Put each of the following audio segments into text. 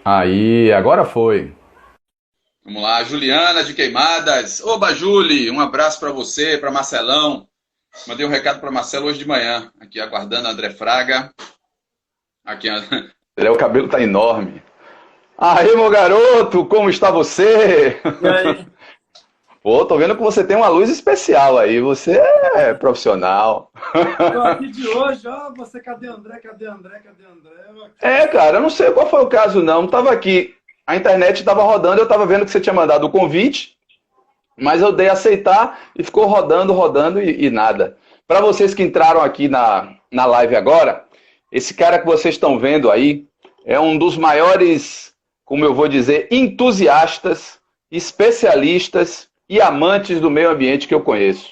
Aí, agora foi. Vamos lá, Juliana de Queimadas. Oba, Juli, um abraço para você, para Marcelão. Mandei um recado para Marcelo hoje de manhã, aqui aguardando André Fraga. Aqui, O cabelo tá enorme. Aí, meu garoto, como está você? E aí, Pô, tô vendo que você tem uma luz especial aí. Você é profissional. tô aqui de hoje, ó, você, cadê André, cadê André, cadê André? Eu aqui. É, cara, eu não sei qual foi o caso, não. Tava aqui, a internet tava rodando, eu tava vendo que você tinha mandado o convite, mas eu dei a aceitar e ficou rodando, rodando e nada. Para vocês que entraram aqui na live agora, esse cara que vocês estão vendo aí é um dos maiores, como eu vou dizer, entusiastas, especialistas e amantes do meio ambiente que eu conheço.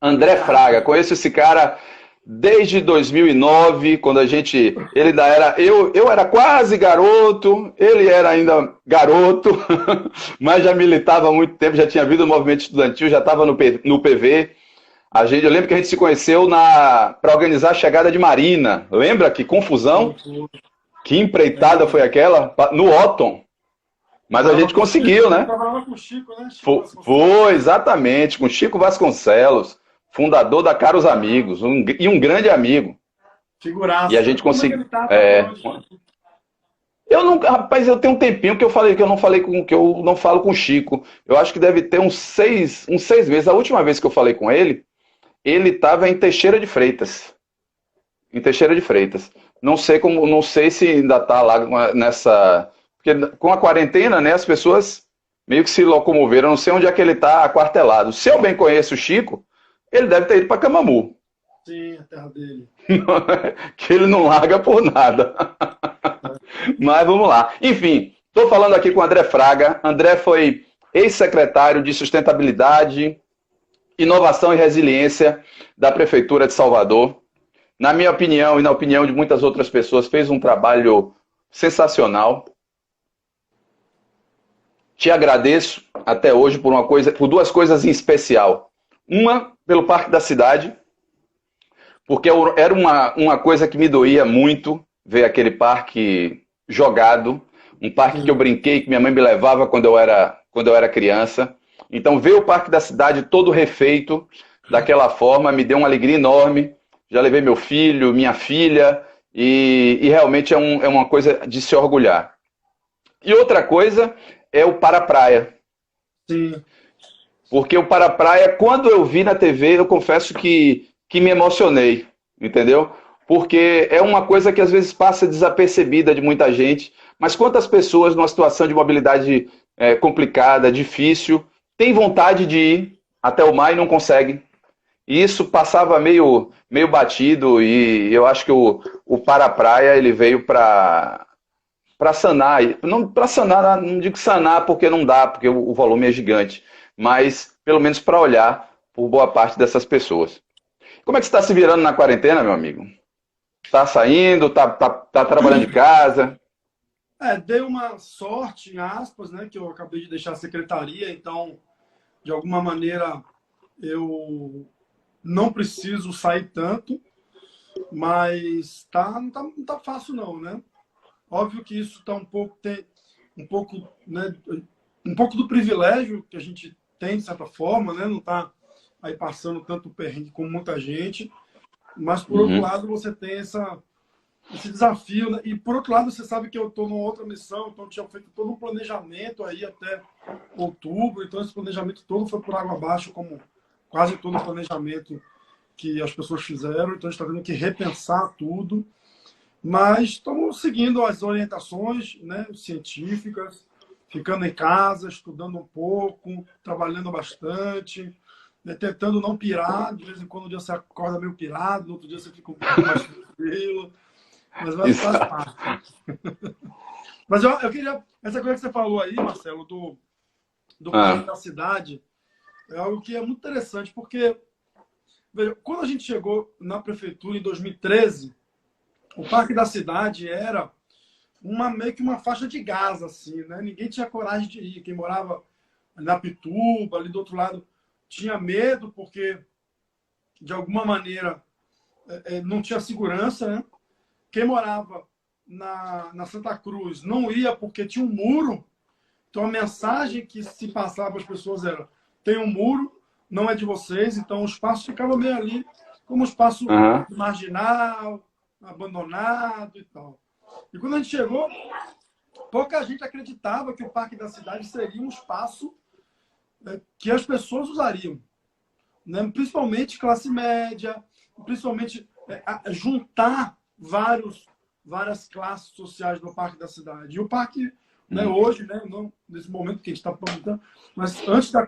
André Fraga, conheço esse cara desde 2009, quando a gente, ele ainda era, eu era quase garoto, ele era ainda garoto, mas já militava há muito tempo, já tinha vindo no movimento estudantil, já estava no PV. Eu lembro que a gente se conheceu para organizar a chegada de Marina. Lembra que confusão? Que empreitada Lembro. foi aquela? No Otton. Mas a Trabalhava gente com o Chico, conseguiu, né? né? Trabalhava com o Chico, né? Chico Vasconcelos. Foi, exatamente, com Chico Vasconcelos, fundador da Caros Amigos, e um grande amigo. E a Figuraça. gente Como é que conseguiu. ele tá hoje? Eu nunca, rapaz, eu tenho um tempinho que eu falei que eu não falei com que eu não falo com o Chico. Eu acho que deve ter uns 6 meses. A última vez que eu falei com ele, ele estava em Teixeira de Freitas. Em Teixeira de Freitas. Não sei como, não sei se ainda está lá nessa, porque com a quarentena, né, as pessoas meio que se locomoveram. Eu não sei onde é que ele está aquartelado. Se eu bem conheço o Chico, ele deve ter ido para Camamu, Sim, a terra dele. que ele não larga por nada. Mas vamos lá. Enfim, estou falando aqui com o André Fraga. André foi ex-secretário de Sustentabilidade, Inovação e Resiliência da Prefeitura de Salvador. Na minha opinião e na opinião de muitas outras pessoas, fez um trabalho sensacional. Te agradeço até hoje por duas coisas em especial. Uma, pelo Parque da Cidade, porque era uma coisa que me doía muito ver aquele parque jogado, um parque que eu Sim. brinquei, que minha mãe me levava quando eu era criança. Então, ver o Parque da Cidade todo refeito daquela forma me deu uma alegria enorme. Já levei meu filho, minha filha, e realmente é uma coisa de se orgulhar. E outra coisa é o para-praia. Sim. Porque o para-praia, quando eu vi na TV, eu confesso que me emocionei, entendeu? Porque é uma coisa que às vezes passa desapercebida de muita gente, mas quantas pessoas numa situação de mobilidade complicada, difícil, têm vontade de ir até o mar e não conseguem? E isso passava meio batido e eu acho que o para-praia ele veio para sanar, não para sanar, não digo sanar porque não dá, porque o volume é gigante, mas pelo menos para olhar por boa parte dessas pessoas. Como é que você está se virando na quarentena, meu amigo? Está saindo, tá trabalhando de casa? Dei uma sorte, em aspas, né? Que eu acabei de deixar a secretaria, então, de alguma maneira, eu não preciso sair tanto, mas não tá fácil não, né? Óbvio que isso tá tem um pouco, né, um pouco do privilégio que a gente tem, de certa forma, né? Não tá aí passando tanto perrengue como muita gente, mas por outro Uhum. lado você tem esse desafio, né? E por outro lado você sabe que eu estou numa outra missão, então eu tinha feito todo um planejamento aí até outubro, então esse planejamento todo foi por água abaixo, como quase todo o planejamento que as pessoas fizeram, então a gente está tendo que repensar tudo. Mas estamos seguindo as orientações, né, científicas, ficando em casa, estudando um pouco, trabalhando bastante, né, tentando não pirar. De vez em quando um dia você acorda meio pirado, no outro dia você fica um pouco mais tranquilo, mas faz Exato. parte. Mas eu queria. Essa coisa que você falou aí, Marcelo, do Parque Ah, da Cidade, é algo que é muito interessante, porque veja, quando a gente chegou na prefeitura em 2013, o Parque da Cidade era meio que uma faixa de gás, assim, né? Ninguém tinha coragem de ir. Quem morava na Pituba, ali do outro lado, tinha medo, porque de alguma maneira não tinha segurança, né? Quem morava na Santa Cruz não ia porque tinha um muro, então a mensagem que se passava para as pessoas era: tem um muro, não é de vocês, então o espaço ficava meio ali como um espaço marginal, abandonado e tal. E quando a gente chegou, pouca gente acreditava que o Parque da Cidade seria um espaço que as pessoas usariam, né? Principalmente classe média, principalmente juntar várias classes sociais no Parque da Cidade. E o parque, né, hoje, né, não nesse momento que a gente está perguntando, mas antes da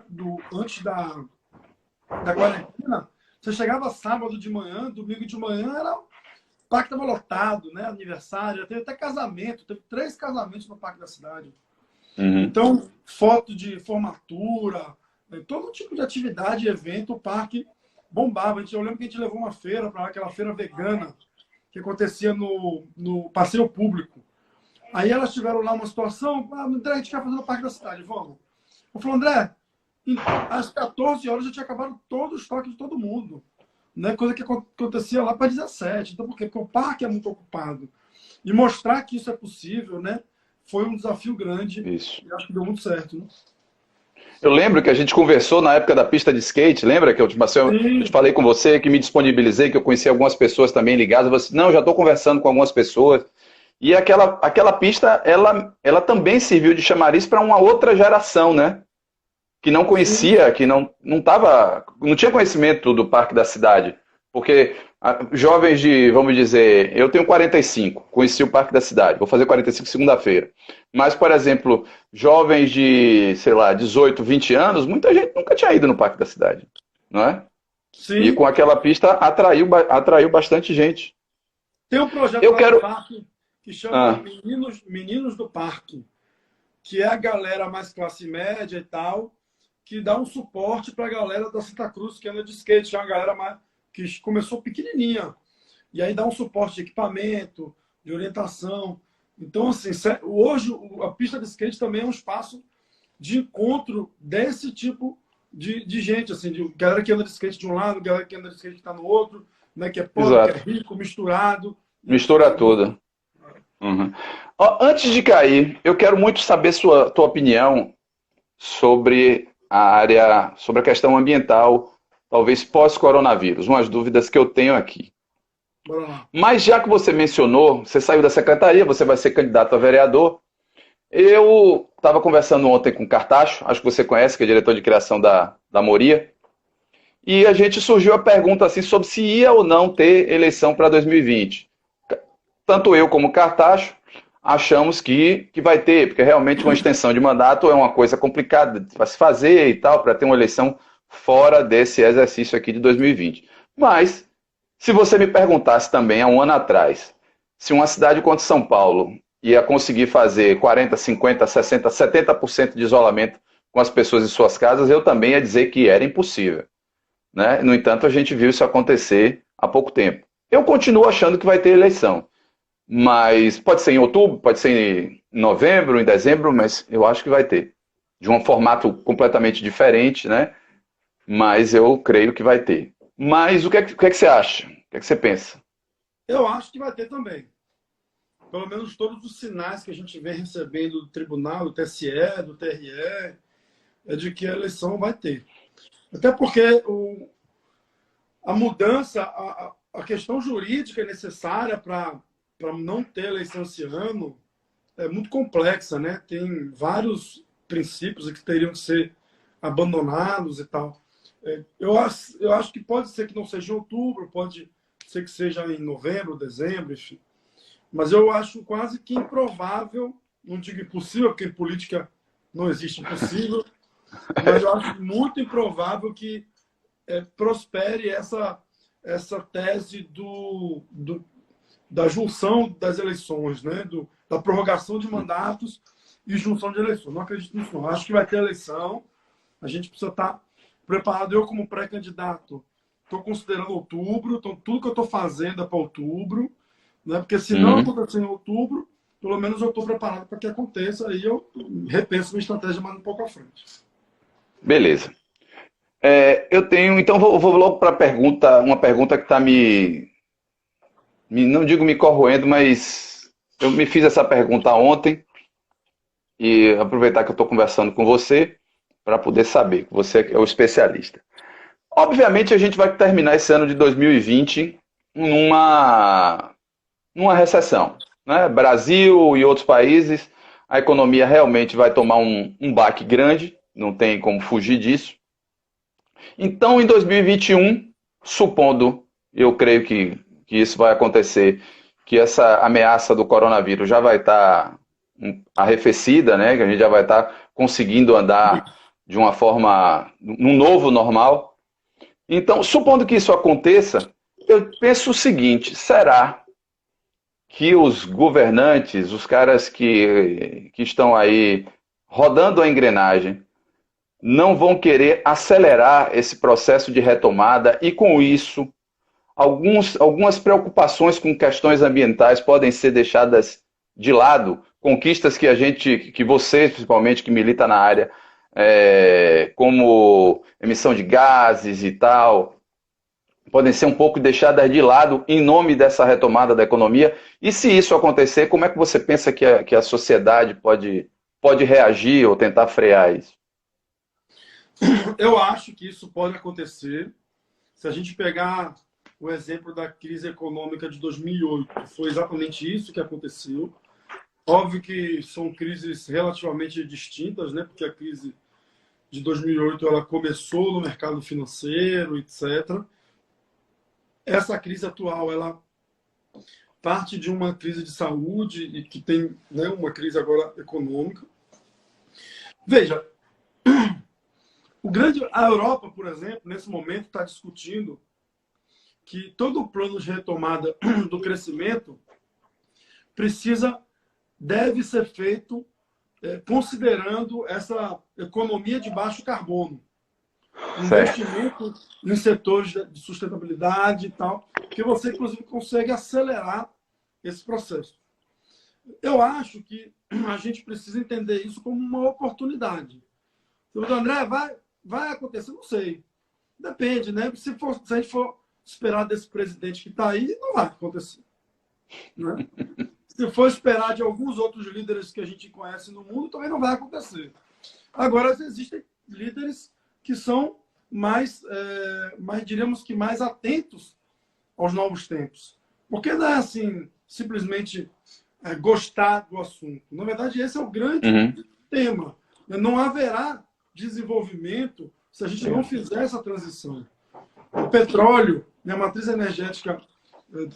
quarentena, você chegava sábado de manhã, domingo de manhã, o parque estava lotado, né? Aniversário, teve até casamento, teve 3 casamentos no Parque da Cidade. Então, foto de formatura, todo tipo de atividade, evento, o parque bombava. Eu lembro que a gente levou uma feira para lá, aquela feira vegana, que acontecia no passeio público. Aí elas tiveram lá uma situação: André, a gente quer fazer no Parque da Cidade, vamos. Eu falei: André, às 14 horas já tinha acabado todo o estoque de todo mundo. Né? Coisa que acontecia lá para 17. Então, por quê? Porque o parque é muito ocupado. E mostrar que isso é possível, né? Foi um desafio grande. Isso. E acho que deu muito certo. Né? Eu lembro que a gente conversou na época da pista de skate, lembra que eu te falei com você, que me disponibilizei, que eu conheci algumas pessoas também ligadas. Você, não, já estou conversando com algumas pessoas. E aquela pista, ela também serviu de chamariz para uma outra geração, né? Que não conhecia, que não tinha conhecimento do Parque da Cidade. Porque jovens de, vamos dizer, eu tenho 45, conheci o Parque da Cidade, vou fazer 45 segunda-feira. Mas, por exemplo, jovens de, sei lá, 18, 20 anos, muita gente nunca tinha ido no Parque da Cidade, não é? Sim. E com aquela pista atraiu bastante gente. Tem um projeto no parque que chama Meninos do Parque, que é a galera mais classe média e tal, que dá um suporte para a galera da Santa Cruz que anda de skate, que é uma galera que começou pequenininha. E aí dá um suporte de equipamento, de orientação. Então, assim, hoje a pista de skate também é um espaço de encontro desse tipo de gente, assim, de galera que anda de skate de um lado, galera que anda de skate que está no outro, né, que é pobre, que é rico, misturado. Mistura toda. Antes de cair, eu quero muito saber tua opinião sobre sobre a questão ambiental, talvez pós-coronavírus, umas dúvidas que eu tenho aqui. Mas já que você mencionou, você saiu da secretaria, você vai ser candidato a vereador. Eu estava conversando ontem com o Cartacho, acho que você conhece, que é diretor de criação da Moria, e a gente surgiu a pergunta assim sobre se ia ou não ter eleição para 2020. Tanto eu como o Cartacho achamos que vai ter, porque realmente uma extensão de mandato é uma coisa complicada para se fazer e tal, para ter uma eleição fora desse exercício aqui de 2020. Mas, se você me perguntasse também há um ano atrás, se uma cidade como São Paulo ia conseguir fazer 40%, 50%, 60%, 70% de isolamento com as pessoas em suas casas, eu também ia dizer que era impossível. Né? No entanto, a gente viu isso acontecer há pouco tempo. Eu continuo achando que vai ter eleição. Mas pode ser em outubro, pode ser em novembro, em dezembro, mas eu acho que vai ter. De um formato completamente diferente, né? Mas eu creio que vai ter. Mas o que é que você acha? O que é que você pensa? Eu acho que vai ter também. Pelo menos todos os sinais que a gente vem recebendo do tribunal, do TSE, do TRE, é de que a eleição vai ter. Até porque a mudança, a questão jurídica necessária para não ter eleição esse ano é muito complexa, né? Tem vários princípios que teriam que ser abandonados e tal. Eu acho que pode ser que não seja em outubro, pode ser que seja em novembro, dezembro, enfim. Mas eu acho quase que improvável, não digo impossível, porque em política não existe impossível, mas eu acho muito improvável que prospere essa tese da junção das eleições, né? Da prorrogação de mandatos e junção de eleições. Não acredito nisso, não. Acho que vai ter eleição, a gente precisa estar preparado. Eu, como pré-candidato, estou considerando outubro, então tudo que eu estou fazendo é para outubro, né? Porque se não acontecer em outubro, pelo menos eu estou preparado para que aconteça, aí eu repenso minha estratégia mais um pouco à frente. Beleza. Eu tenho, então vou logo para uma pergunta que está não digo me corroendo, mas eu me fiz essa pergunta ontem e aproveitar que eu estou conversando com você para poder saber, que você é o especialista. Obviamente, a gente vai terminar esse ano de 2020 numa recessão, né? Brasil e outros países, a economia realmente vai tomar um baque grande, não tem como fugir disso. Então, em 2021, supondo, eu creio que isso vai acontecer, que essa ameaça do coronavírus já vai estar arrefecida, né? Que a gente já vai estar conseguindo andar de uma forma, num novo normal. Então, supondo que isso aconteça, eu penso o seguinte: será que os governantes, os caras que estão aí rodando a engrenagem, não vão querer acelerar esse processo de retomada e, com isso, algumas preocupações com questões ambientais podem ser deixadas de lado? Conquistas que você, principalmente, que milita na área, como emissão de gases e tal, podem ser um pouco deixadas de lado em nome dessa retomada da economia. E se isso acontecer, como é que você pensa que a sociedade pode reagir ou tentar frear isso? Eu acho que isso pode acontecer. Se a gente pegar o exemplo da crise econômica de 2008, foi exatamente isso que aconteceu. Óbvio que são crises relativamente distintas, né? Porque a crise de 2008 ela começou no mercado financeiro, etc. Essa crise atual ela parte de uma crise de saúde e que tem, né, uma crise agora econômica. Veja, a Europa, por exemplo, nesse momento está discutindo que todo o plano de retomada do crescimento deve ser feito considerando essa economia de baixo carbono. Investimento em setores de sustentabilidade e tal, que você, inclusive, consegue acelerar esse processo. Eu acho que a gente precisa entender isso como uma oportunidade. O André, vai acontecer? Não sei. Depende, né? Se a gente for esperar desse presidente que está aí, não vai acontecer. Né? Se for esperar de alguns outros líderes que a gente conhece no mundo, também não vai acontecer. Agora, existem líderes que são mais diríamos que mais atentos aos novos tempos. Porque não é assim, simplesmente gostar do assunto. Na verdade, esse é o grande tema. Não haverá desenvolvimento se a gente não fizer essa transição. O petróleo, a matriz energética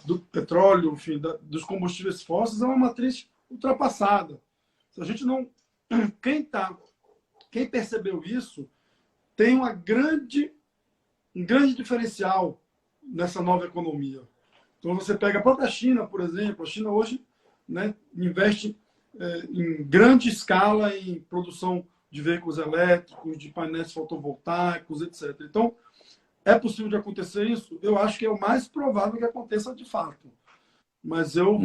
do petróleo, enfim, dos combustíveis fósseis é uma matriz ultrapassada. Se a gente não... Quem percebeu isso tem um grande diferencial nessa nova economia. Então, você pega a própria China, por exemplo. A China hoje, né, investe em grande escala em produção de veículos elétricos, de painéis fotovoltaicos, etc. Então, é possível de acontecer isso? Eu acho que é o mais provável que aconteça de fato. Mas eu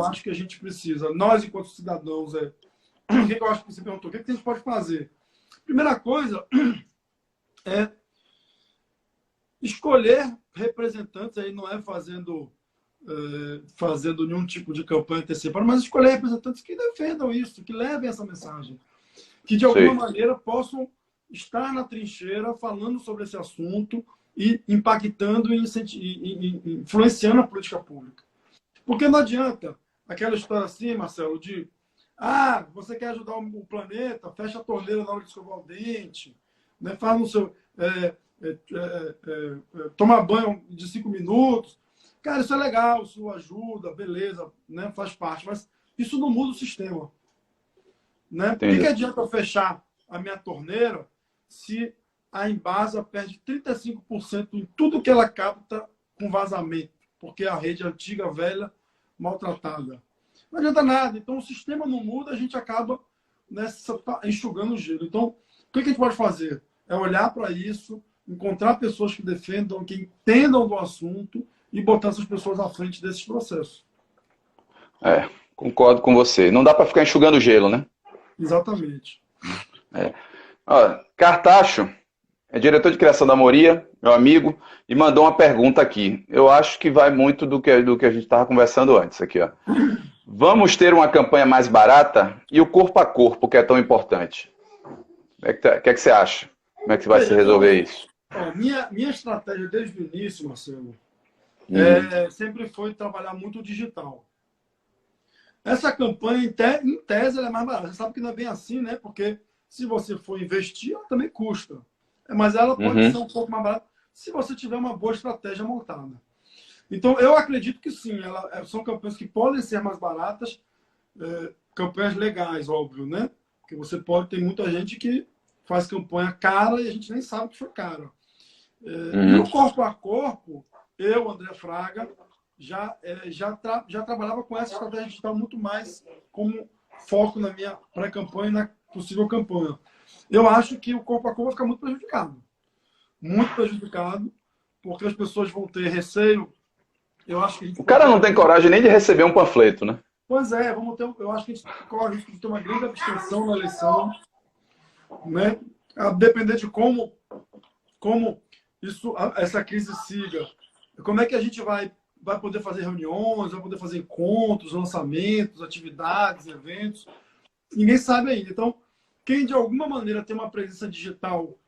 acho que a gente precisa, nós, enquanto cidadãos, o que eu acho que você perguntou? O que a gente pode fazer? Primeira coisa é escolher representantes, aí não é fazendo nenhum tipo de campanha antecipada, mas escolher representantes que defendam isso, que levem essa mensagem, que de alguma maneira possam estar na trincheira falando sobre esse assunto e impactando e influenciando a política pública. Porque não adianta aquela história assim, Marcelo, de você quer ajudar o planeta, fecha a torneira na hora de escovar o dente, né? Faz no seu... tomar banho de 5 minutos. Cara, isso é legal, isso ajuda, beleza, né? Faz parte, mas isso não muda o sistema. Né? Por que adianta eu fechar a minha torneira se a Embasa perde 35% em tudo que ela capta com vazamento? Porque a rede antiga, velha, maltratada. Não adianta nada. Então, o sistema não muda, a gente acaba enxugando o gelo. Então, o que a gente pode fazer? É olhar para isso, encontrar pessoas que defendam, que entendam do assunto e botar essas pessoas à frente desses processos. Concordo com você. Não dá para ficar enxugando gelo, né? Exatamente. Cartacho é diretor de criação da Moria, meu amigo, e mandou uma pergunta aqui. Eu acho que vai muito do que a gente estava conversando antes aqui, ó. Vamos ter uma campanha mais barata e o corpo a corpo, que é tão importante. O que é que você acha? Como é que vai se resolver isso? Ó, minha estratégia desde o início, Marcelo, sempre foi trabalhar muito o digital. Essa campanha, em tese, ela é mais barata. Você sabe que não é bem assim, né? Porque se você for investir, ela também custa. Mas ela pode ser um pouco mais barata se você tiver uma boa estratégia montada. Então, eu acredito que sim, são campanhas que podem ser mais baratas, campanhas legais, óbvio, né? Porque você pode ter muita gente que faz campanha cara e a gente nem sabe que foi cara. E o corpo a corpo, eu, André Fraga, já trabalhava com essa estratégia digital muito mais como foco na minha pré-campanha e na possível campanha. Eu acho que o corpo a corpo vai ficar muito prejudicado. Muito prejudicado, porque as pessoas vão ter receio. Eu acho que o cara não tem coragem nem de receber um panfleto, né? Pois é, eu acho que a gente corre o risco de ter uma grande abstenção na eleição, né? A depender de como essa crise siga. Como é que a gente vai poder fazer reuniões, vai poder fazer encontros, lançamentos, atividades, eventos? Ninguém sabe ainda. Então, quem de alguma maneira tem uma presença digital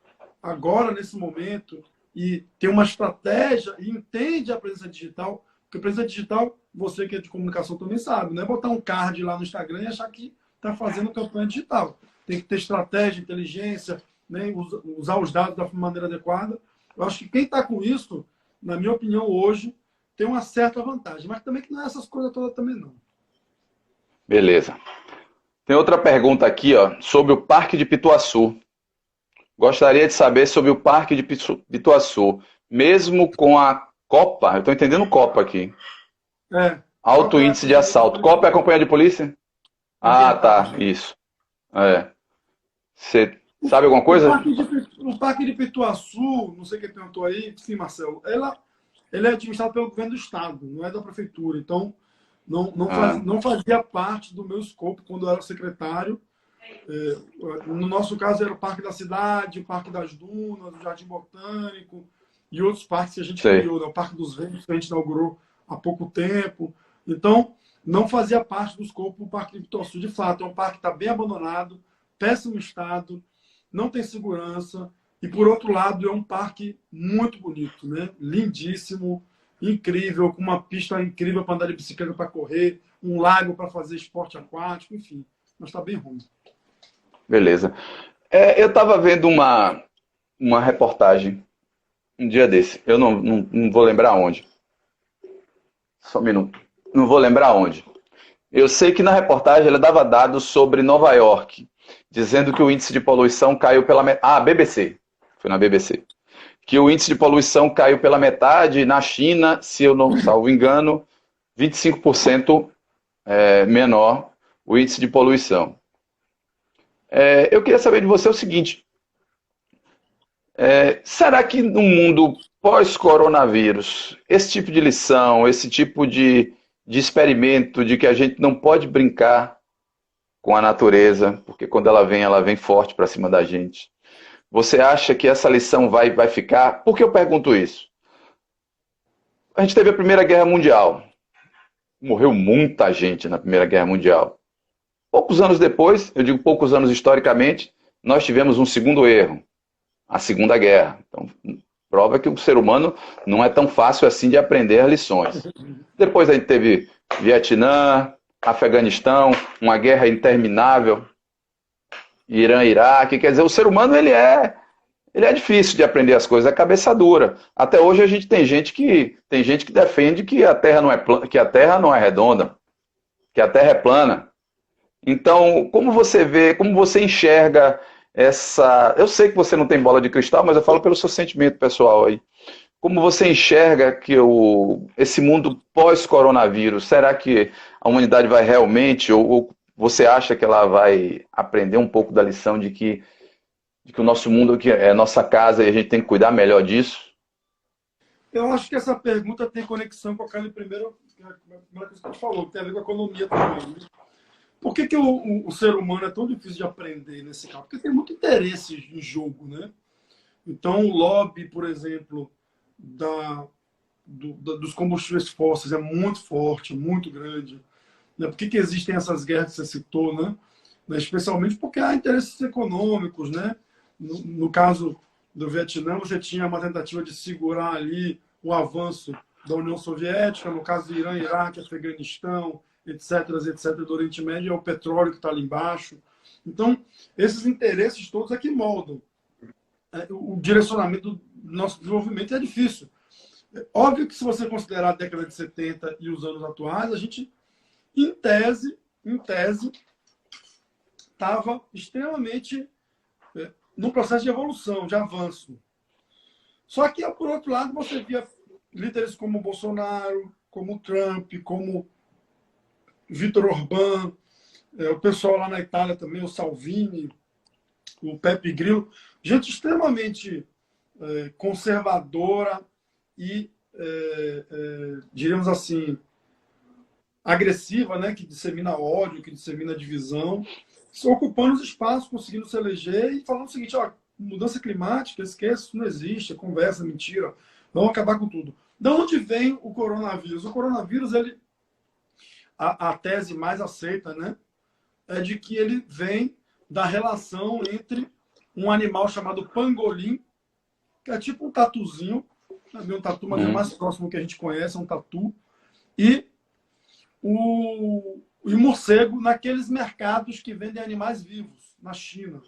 agora, nesse momento, e tem uma estratégia e entende a presença digital, porque a presença digital, você que é de comunicação também sabe, não é botar um card lá no Instagram e achar que está fazendo campanha digital. Tem que ter estratégia, inteligência, né, usar os dados da maneira adequada. Eu acho que quem está com isso, na minha opinião, hoje, tem uma certa vantagem, mas também que não é essas coisas todas também não. Beleza. Tem outra pergunta aqui, ó, sobre o Parque de Pituaçu. Gostaria de saber sobre o Parque de Pituaçu. Mesmo com a Copa, eu estou entendendo Copa aqui. Alto índice de assalto. Copa é a companhia de polícia? Ah, tá, isso. Você sabe alguma coisa? O Parque de Pituaçu, não sei quem perguntou aí, sim, Marcelo, ele é administrado pelo governo do estado, não é da prefeitura. Então, não fazia parte do meu escopo quando eu era secretário. No nosso caso, era o Parque da Cidade, o Parque das Dunas, o Jardim Botânico e outros parques que a gente criou, né? O Parque dos Ventos, que a gente inaugurou há pouco tempo. Então, não fazia parte do escopo do Parque de Pituaçu. De fato, é um parque que está bem abandonado, péssimo estado, não tem segurança. E, por outro lado, é um parque muito bonito, né? Lindíssimo, incrível, com uma pista incrível para andar de bicicleta, para correr, um lago para fazer esporte aquático, enfim. Mas está bem ruim. Beleza. Eu estava vendo uma reportagem um dia desse. Eu não vou lembrar onde. Só um minuto. Não vou lembrar onde. Eu sei que na reportagem ela dava dados sobre Nova York, dizendo que o índice de poluição caiu pela metade. BBC. Foi na BBC. Que o índice de poluição caiu pela metade. Na China, se eu não salvo engano, 25% menor o índice de poluição. Eu queria saber de você o seguinte. Será que no mundo pós-coronavírus, esse tipo de lição, esse tipo de experimento de que a gente não pode brincar com a natureza, porque quando ela vem forte para cima da gente. Você acha que essa lição vai ficar? Por que eu pergunto isso? A gente teve a Primeira Guerra Mundial. Morreu muita gente na Primeira Guerra Mundial. Poucos anos depois, eu digo poucos anos historicamente, nós tivemos um segundo erro, a Segunda Guerra. Então, prova que o ser humano não é tão fácil assim de aprender as lições. Depois a gente teve Vietnã, Afeganistão, uma guerra interminável, Irã, Iraque. Quer dizer, o ser humano ele é difícil de aprender as coisas, é cabeça dura. Até hoje a gente tem gente que defende que a Terra não é redonda, que a Terra é plana. Então, como você vê, como você enxerga essa... Eu sei que você não tem bola de cristal, mas eu falo pelo seu sentimento pessoal aí. Como você enxerga que esse mundo pós-coronavírus, será que a humanidade vai realmente, ou você acha que ela vai aprender um pouco da lição de que o nosso mundo é nossa casa e a gente tem que cuidar melhor disso? Eu acho que essa pergunta tem conexão com aquela primeira coisa que a gente falou, que tem a ver com a economia também, né? Por que o ser humano é tão difícil de aprender nesse caso? Porque tem muito interesse em jogo, né? Então, o lobby, por exemplo, dos combustíveis fósseis é muito forte, muito grande. Né? Por que existem essas guerras que você citou, né? Especialmente porque há interesses econômicos, né? No caso do Vietnã, você tinha uma tentativa de segurar ali o avanço da União Soviética, no caso do Irã, Iraque, Afeganistão, etc., etc., do Oriente Médio, é o petróleo que está ali embaixo. Então, esses interesses todos é que moldam o direcionamento do nosso desenvolvimento. É difícil. Óbvio que se você considerar a década de 70 e os anos atuais, a gente, em tese, estava extremamente num processo de evolução, de avanço. Só que, por outro lado, você via líderes como Bolsonaro, como Trump, como Viktor Orbán, o pessoal lá na Itália também, o Salvini, o Pepe Grillo, gente extremamente conservadora e, diríamos assim, agressiva, né, que dissemina ódio, que dissemina divisão, ocupando os espaços, conseguindo se eleger e falando o seguinte: ó, mudança climática, esquece, isso não existe, é conversa, mentira, vamos acabar com tudo. De onde vem o coronavírus? O coronavírus, a tese mais aceita, né, é de que ele vem da relação entre um animal chamado pangolim, que é tipo um tatuzinho, não é um tatu, mas é o mais próximo que a gente conhece, é um tatu, e o morcego naqueles mercados que vendem animais vivos, na China.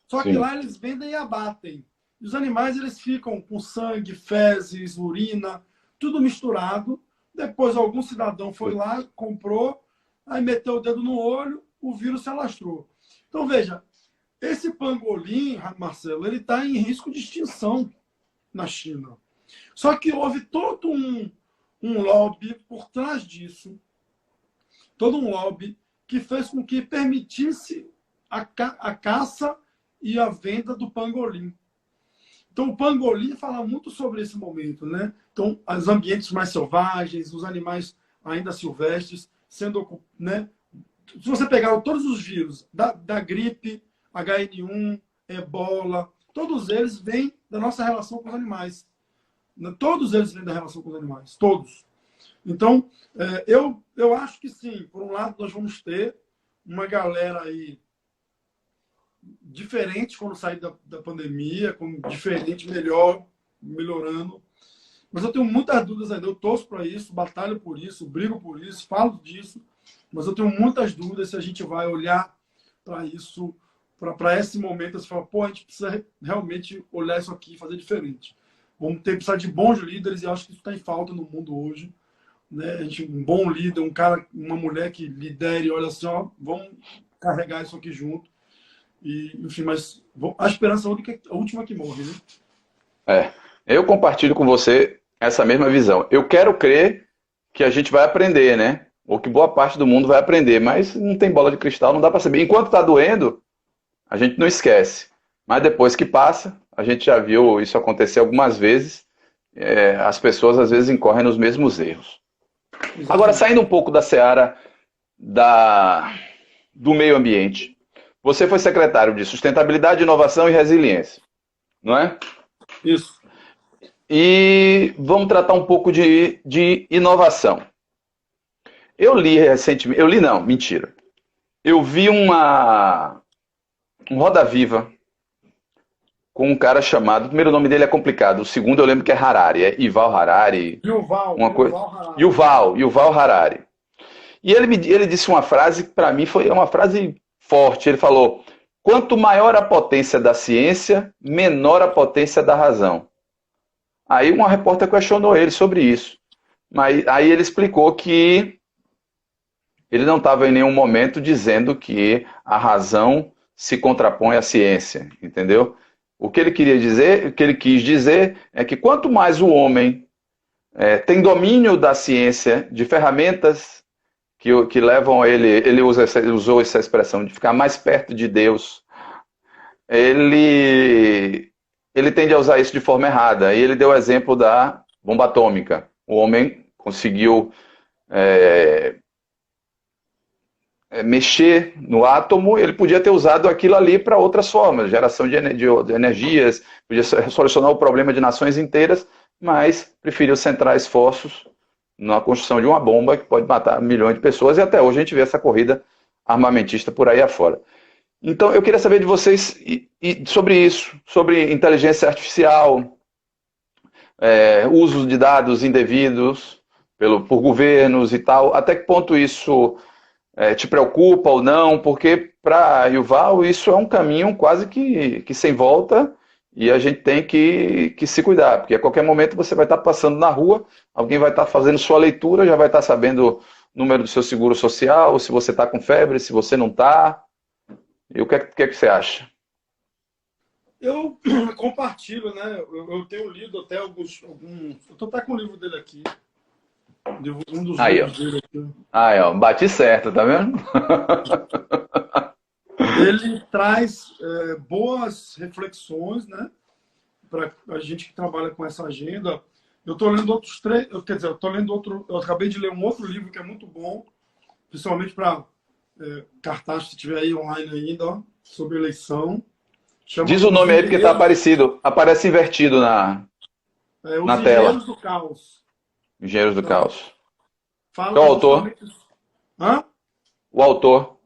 Só que lá eles vendem e abatem. E os animais, eles ficam com sangue, fezes, urina, tudo misturado. Depois algum cidadão foi lá, comprou, aí meteu o dedo no olho, o vírus se alastrou. Então, veja, esse pangolim, Marcelo, ele está em risco de extinção na China. Só que houve todo um lobby por trás disso, todo um lobby que fez com que permitisse a caça e a venda do pangolim. Então, o pangolim fala muito sobre esse momento, né? Então, os ambientes mais selvagens, os animais ainda silvestres, sendo, né? Se você pegar todos os vírus, da gripe, HN1, ebola, todos eles vêm da nossa relação com os animais. Todos eles vêm da relação com os animais, todos. Então, eu acho que sim, por um lado nós vamos ter uma galera aí diferente quando sair da pandemia, diferente, melhorando. Mas eu tenho muitas dúvidas ainda. Eu torço para isso, batalho por isso, brigo por isso, falo disso, mas eu tenho muitas dúvidas se a gente vai olhar para isso, para esse momento, e falar, pô, a gente precisa realmente olhar isso aqui e fazer diferente. Vamos precisar de bons líderes, e acho que isso está em falta no mundo hoje. Né? Um bom líder, um cara, uma mulher que lidere, olha assim, ó, vamos carregar isso aqui junto. E, enfim, mas a esperança é a última que morre, né? Eu compartilho com você essa mesma visão. Eu quero crer que a gente vai aprender, né? Ou que boa parte do mundo vai aprender, mas não tem bola de cristal, não dá para saber. Enquanto está doendo, a gente não esquece. Mas depois que passa, a gente já viu isso acontecer algumas vezes, as pessoas às vezes incorrem nos mesmos erros. Exatamente. Agora, saindo um pouco da seara do meio ambiente, você foi secretário de Sustentabilidade, Inovação e Resiliência, não é? Isso. E vamos tratar um pouco de inovação. Eu li recentemente, eu vi um Roda Viva com um cara chamado, o primeiro nome dele é complicado, o segundo eu lembro que é Harari, é Yuval Harari. Yuval Harari. E ele disse uma frase que para mim foi uma frase forte. Ele falou: quanto maior a potência da ciência, menor a potência da razão. Aí uma repórter questionou ele sobre isso. Mas aí ele explicou que ele não estava em nenhum momento dizendo que a razão se contrapõe à ciência, entendeu? O que ele quis dizer é que quanto mais o homem tem domínio da ciência, de ferramentas que levam a ele usou essa expressão de ficar mais perto de Deus, ele tende a usar isso de forma errada. E ele deu o exemplo da bomba atômica. O homem conseguiu mexer no átomo, ele podia ter usado aquilo ali para outras formas, geração de energias, podia solucionar o problema de nações inteiras, mas preferiu centrar esforços na construção de uma bomba que pode matar milhões de pessoas, e até hoje a gente vê essa corrida armamentista por aí afora. Então, eu queria saber de vocês sobre isso, sobre inteligência artificial, uso de dados indevidos por governos e tal. Até que ponto isso te preocupa ou não? Porque para Yuval isso é um caminho quase que sem volta e a gente tem que se cuidar, porque a qualquer momento você vai estar passando na rua, alguém vai estar fazendo sua leitura, já vai estar sabendo o número do seu seguro social, se você está com febre, se você não está. E o que é que você acha? Eu compartilho, né? Eu tenho lido até alguns. Eu estou até com o livro dele aqui. Um dos Aí, ó. livros dele aqui. Aí, ó. Bati certo, tá vendo? Ele traz boas reflexões, né? Para a gente que trabalha com essa agenda. Eu estou lendo outros três. Quer dizer, eu estou lendo outro. Eu acabei de ler um outro livro que é muito bom, principalmente para cartaz, se tiver aí online ainda, ó, sobre eleição. Diz o nome aí porque está aparecido. Aparece invertido na Os tela. Engenheiros do Caos. Engenheiros do Caos. Fala Qual o autor? Hã? O autor.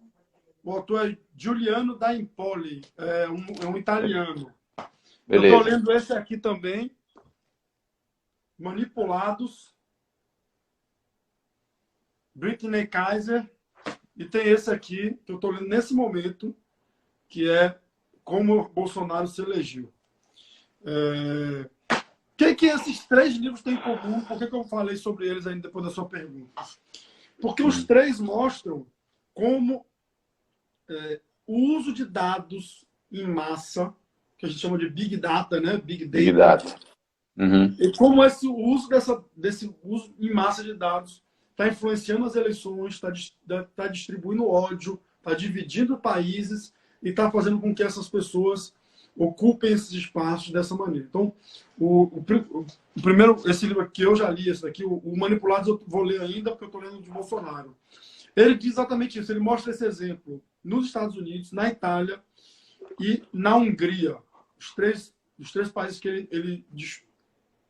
O autor é Giuliano da Impoli. É um italiano. Beleza. Eu estou lendo esse aqui também. Manipulados. Brittany Kaiser. E tem esse aqui, que eu estou lendo nesse momento, que é Como o Bolsonaro se elegeu. O que esses três livros têm em comum? Por que eu falei sobre eles ainda depois da sua pergunta? Porque os três mostram como o uso de dados em massa, que a gente chama de Big Data, né? Big Data. Big Data. Uhum. E como o uso desse uso em massa de dados está influenciando as eleições, está distribuindo ódio, está dividindo países e está fazendo com que essas pessoas ocupem esses espaços dessa maneira. Então, o primeiro, esse livro aqui, eu já li esse daqui, o Manipulados eu vou ler ainda, porque eu estou lendo de Bolsonaro. Ele diz exatamente isso, ele mostra esse exemplo nos Estados Unidos, na Itália e na Hungria. Os três países que ele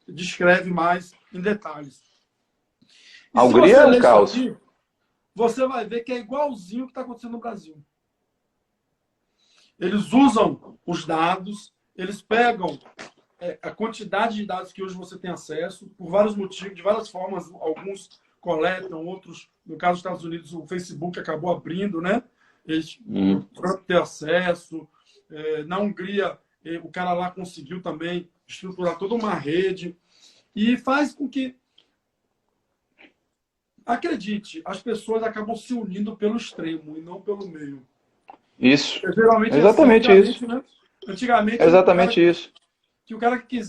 descreve mais em detalhes. A Hungria é um caos. Aqui, você vai ver que é igualzinho o que está acontecendo no Brasil. Eles usam os dados, eles pegam a quantidade de dados que hoje você tem acesso, por vários motivos, de várias formas. Alguns coletam, outros, no caso dos Estados Unidos, o Facebook acabou abrindo, né? Eles para ter acesso. Na Hungria, o cara lá conseguiu também estruturar toda uma rede e faz com que, acredite, as pessoas acabam se unindo pelo extremo e não pelo meio. Isso. Geralmente exatamente isso. Né? Antigamente, exatamente isso. Que o cara que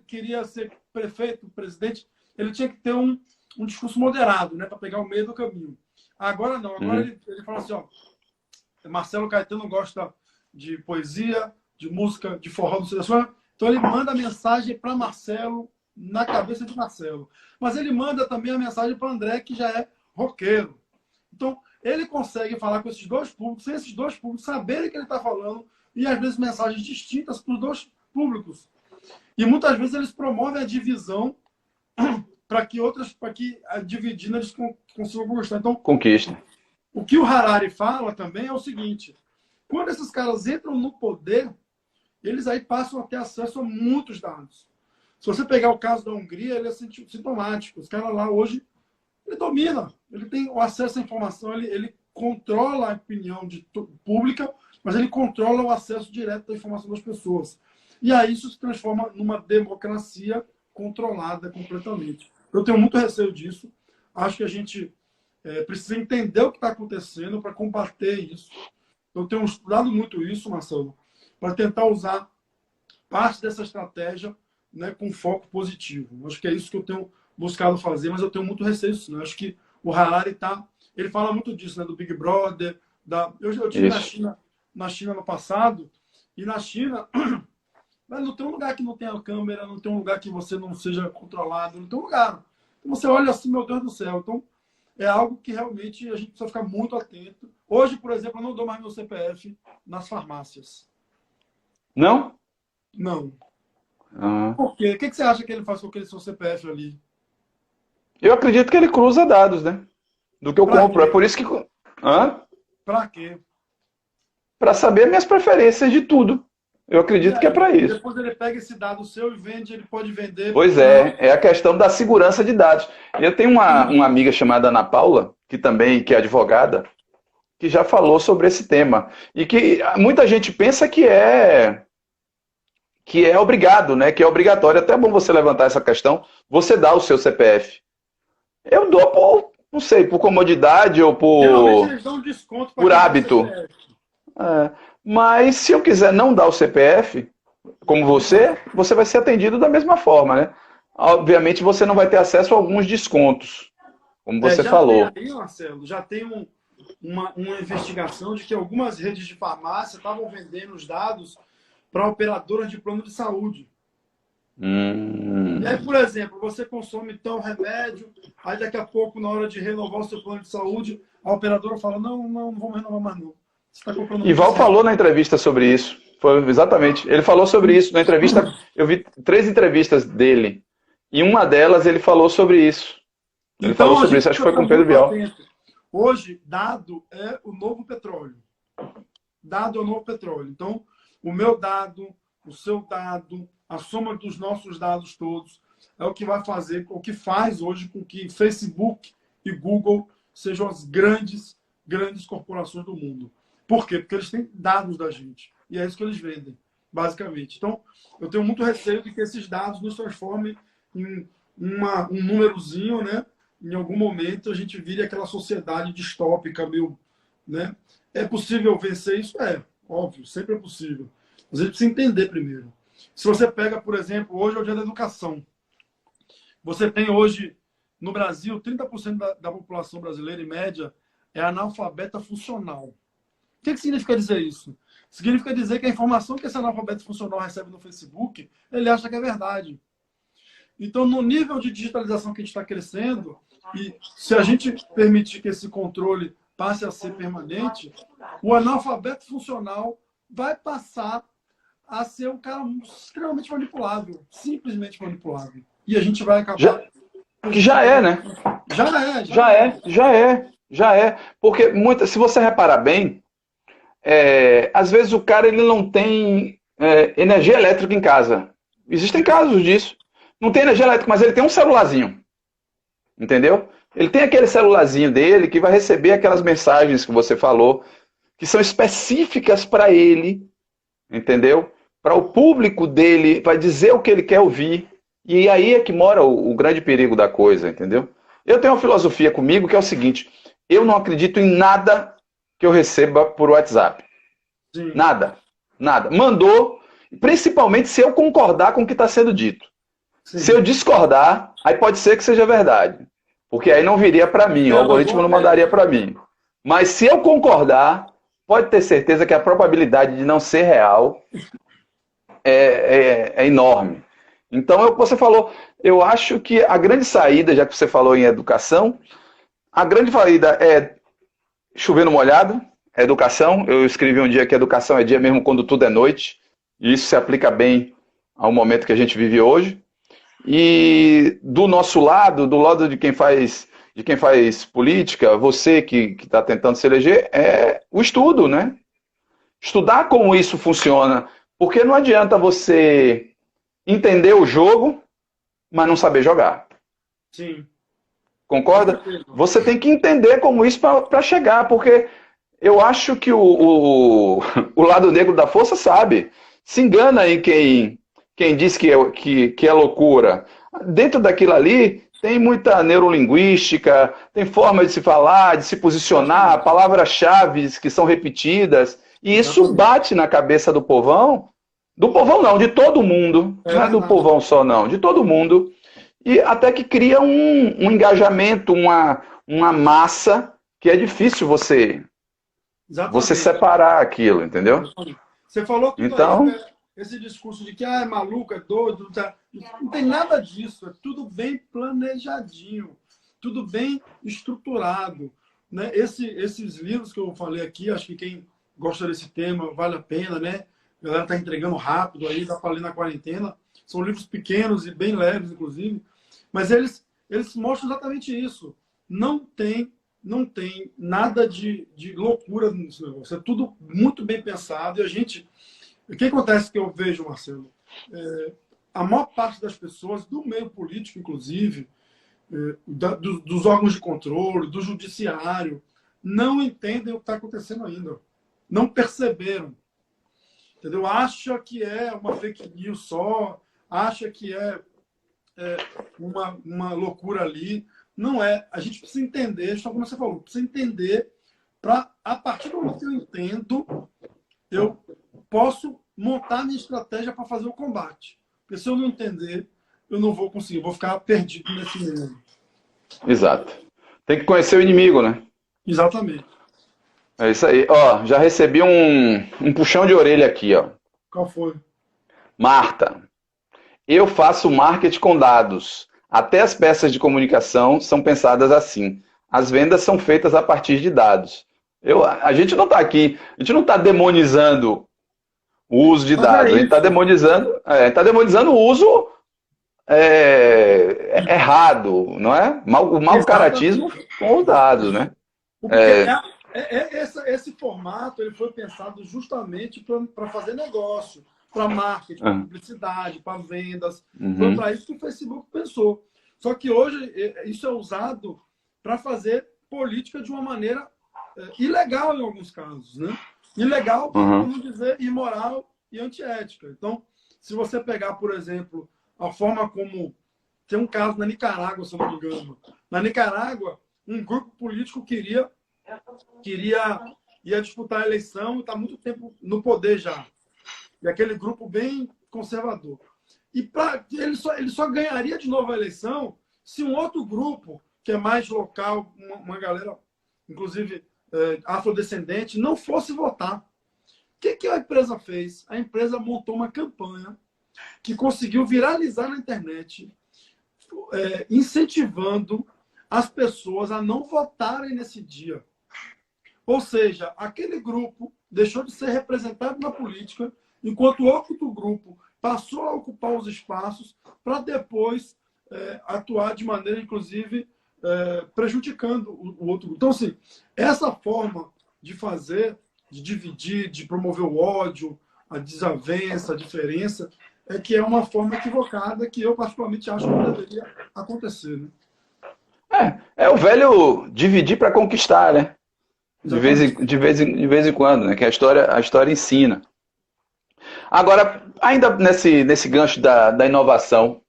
queria ser prefeito, presidente, ele tinha que ter um discurso moderado, né, para pegar o meio do caminho. Agora não. Agora ele fala assim, ó, Marcelo Caetano gosta de poesia, de música, de forró, não sei das coisas. Então ele manda a mensagem para Marcelo, na cabeça de Marcelo. Mas ele manda também a mensagem para André, que já é roqueiro. Então, ele consegue falar com esses dois públicos, sem esses dois públicos saberem que ele está falando, e às vezes mensagens distintas para os dois públicos. E muitas vezes eles promovem a divisão para que a dividindo eles consigam conquistar. Então, conquista. O que o Harari fala também é o seguinte: quando esses caras entram no poder, eles aí passam a ter acesso a muitos dados. Se você pegar o caso da Hungria, ele é sintomático. Os caras lá hoje, ele domina, ele tem o acesso à informação, ele controla a opinião pública, mas ele controla o acesso direto à informação das pessoas. E aí isso se transforma numa democracia controlada completamente. Eu tenho muito receio disso. Acho que a gente precisa entender o que está acontecendo para combater isso. Eu tenho estudado muito isso, Marcelo, para tentar usar parte dessa estratégia, né, com foco positivo. Acho que é isso que eu tenho buscado fazer, mas eu tenho muito receio disso. Né? Acho que o Harari ele fala muito disso, né, do Big Brother. Eu estive na China no passado, e na China não tem um lugar que não tenha câmera, não tem um lugar que você não seja controlado, não tem um lugar. Então você olha assim, meu Deus do céu. Então é algo que realmente a gente precisa ficar muito atento. Hoje, por exemplo, eu não dou mais meu CPF nas farmácias. Não? Não. Por quê? O que você acha que ele faz com aquele seu CPF ali? Eu acredito que ele cruza dados, né? Do que eu Pra compro. É quê? por isso que. Hã? Pra quê? Para saber minhas preferências de tudo. Eu E acredito que é aí? para isso. Depois ele pega esse dado seu e vende, ele pode vender Pois para... é a questão da segurança de dados. Eu tenho uma amiga chamada Ana Paula, que é advogada, que já falou sobre esse tema. E que muita gente pensa que é obrigado, né? Que é obrigatório. Até é bom você levantar essa questão. Você dá o seu CPF. Eu dou por, não sei, por comodidade ou Geralmente eles dão um desconto para por quem dá o hábito. CPF. É. Mas se eu quiser não dar o CPF, como você vai ser atendido da mesma forma, né? Obviamente você não vai ter acesso a alguns descontos, como você Já tem falou. aí, Marcelo, já tem uma investigação de que algumas redes de farmácia estavam vendendo os dados para operadoras de plano de saúde. E aí, por exemplo, você consome tal remédio, aí daqui a pouco, na hora de renovar o seu plano de saúde, a operadora fala, não vamos renovar mais não. Você está comprando muito Ival esse remédio. falou na entrevista sobre isso. Foi exatamente. Ele falou sobre isso na entrevista. Eu vi 3 entrevistas dele. E uma delas ele falou sobre isso. Ele falou Então, a sobre gente isso, acho que precisa foi estar com o Pedro muito Bial. atento. Hoje, dado é o novo petróleo. Dado é o novo petróleo. Então, o meu dado, o seu dado, a soma dos nossos dados todos é o que vai fazer, o que faz hoje com que Facebook e Google sejam as grandes corporações do mundo. Por quê? Porque eles têm dados da gente. E é isso que eles vendem, basicamente. Então, eu tenho muito receio de que esses dados nos transformem em um númerozinho, né? Em algum momento a gente vire aquela sociedade distópica, meio, né? É possível vencer isso? É, óbvio, sempre é possível. Mas a gente precisa entender primeiro. Se você pega, por exemplo, hoje é o dia da educação. Você tem hoje, no Brasil, 30% da população brasileira, em média, é analfabeta funcional. O que significa dizer isso? Significa dizer que a informação que esse analfabeto funcional recebe no Facebook, ele acha que é verdade. Então, no nível de digitalização que a gente está crescendo, e se a gente permitir que esse controle passe a ser permanente, o analfabeto funcional vai passar a ser um cara extremamente manipulável, simplesmente manipulável. E a gente vai acabar... Que já é, né? Já é. Porque se você reparar bem, às vezes o cara ele não tem energia elétrica em casa. Existem casos disso. Não tem energia elétrica, mas ele tem um celularzinho. Entendeu? Ele tem aquele celularzinho dele que vai receber aquelas mensagens que você falou, que são específicas para ele, entendeu? Para o público dele, vai dizer o que ele quer ouvir. E aí é que mora o grande perigo da coisa, entendeu? Eu tenho uma filosofia comigo que é o seguinte: eu não acredito em nada que eu receba por WhatsApp. Sim. Nada. Mandou, principalmente se eu concordar com o que está sendo dito. Sim. Se eu discordar, aí pode ser que seja verdade. Porque aí não viria para mim, o algoritmo não mandaria para mim. Mas se eu concordar, pode ter certeza que a probabilidade de não ser real é enorme. Então, é o que você falou. Eu acho que a grande saída, já que você falou em educação, a grande saída é chover no molhado, é educação. Eu escrevi um dia que educação é dia mesmo quando tudo é noite. E isso se aplica bem ao momento que a gente vive hoje. E do nosso lado, do lado de quem faz política, você que está tentando se eleger, é o estudo, né? Estudar como isso funciona. Porque não adianta você entender o jogo, mas não saber jogar. Sim. Concorda? Você tem que entender como isso para chegar, porque eu acho que o lado negro da força sabe. Se engana aí quem diz que é loucura. Dentro daquilo ali tem muita neurolinguística, tem forma de se falar, de se posicionar, palavras-chave que são repetidas, e isso bate na cabeça do povão. Do povão não, de todo mundo. Não é do povão só não, de todo mundo. E até que cria um engajamento, uma massa que é difícil você separar aquilo, entendeu? Você falou tudo então, aí, esse discurso de que é maluco, é doido, não tem nada disso, é tudo bem planejadinho, tudo bem estruturado. Né? Esses livros que eu falei aqui, acho que quem gosta desse tema vale a pena, né? A galera está entregando rápido aí, dá para ler na quarentena. São livros pequenos e bem leves, inclusive. Mas eles eles mostram exatamente isso. Não tem nada de loucura nesse negócio. É tudo muito bem pensado. E a gente... O que acontece que eu vejo, Marcelo? A maior parte das pessoas, do meio político, inclusive, dos órgãos de controle, do judiciário, não entendem o que está acontecendo ainda. Não perceberam. Entendeu? Acha que é uma fake news só, acha que é uma loucura ali. Não é. A gente precisa entender, só como você falou, precisa entender para, a partir do momento que eu entendo, eu posso montar minha estratégia para fazer o combate. Porque se eu não entender, eu não vou conseguir, eu vou ficar perdido nesse meio. Exato. Tem que conhecer o inimigo, né? Exatamente. É isso aí. Ó, já recebi um puxão de orelha aqui, ó. Qual foi? Marta, eu faço marketing com dados. Até as peças de comunicação são pensadas assim. As vendas são feitas a partir de dados. A gente não está aqui, a gente não está demonizando o uso de dados. A gente está demonizando o uso errado, não é? O mau caratismo com os dados, né? Porque esse formato ele foi pensado justamente para fazer negócio, para marketing, para publicidade, para vendas. Foi para isso que o Facebook pensou. Só que hoje isso é usado para fazer política de uma maneira ilegal em alguns casos, né? Ilegal, para não dizer imoral e antiética. Então, se você pegar, por exemplo, a forma como... Tem um caso na Nicarágua, se eu não me engano. Na Nicarágua, um grupo político ia disputar a eleição e está há muito tempo no poder já. E aquele grupo bem conservador. E ele só ganharia de novo a eleição se um outro grupo, que é mais local, uma galera, inclusive afrodescendente, não fosse votar. O que a empresa fez? A empresa montou uma campanha que conseguiu viralizar na internet, incentivando as pessoas a não votarem nesse dia. Ou seja, aquele grupo deixou de ser representado na política, enquanto o outro grupo passou a ocupar os espaços para depois atuar de maneira, inclusive, prejudicando o outro grupo. Então, assim, essa forma de fazer, de dividir, de promover o ódio, a desavença, a diferença, que é uma forma equivocada que eu, particularmente, acho que não deveria acontecer. Né? É o velho dividir para conquistar, né? De vez em quando, né? Que a história ensina. Agora, ainda nesse gancho da inovação,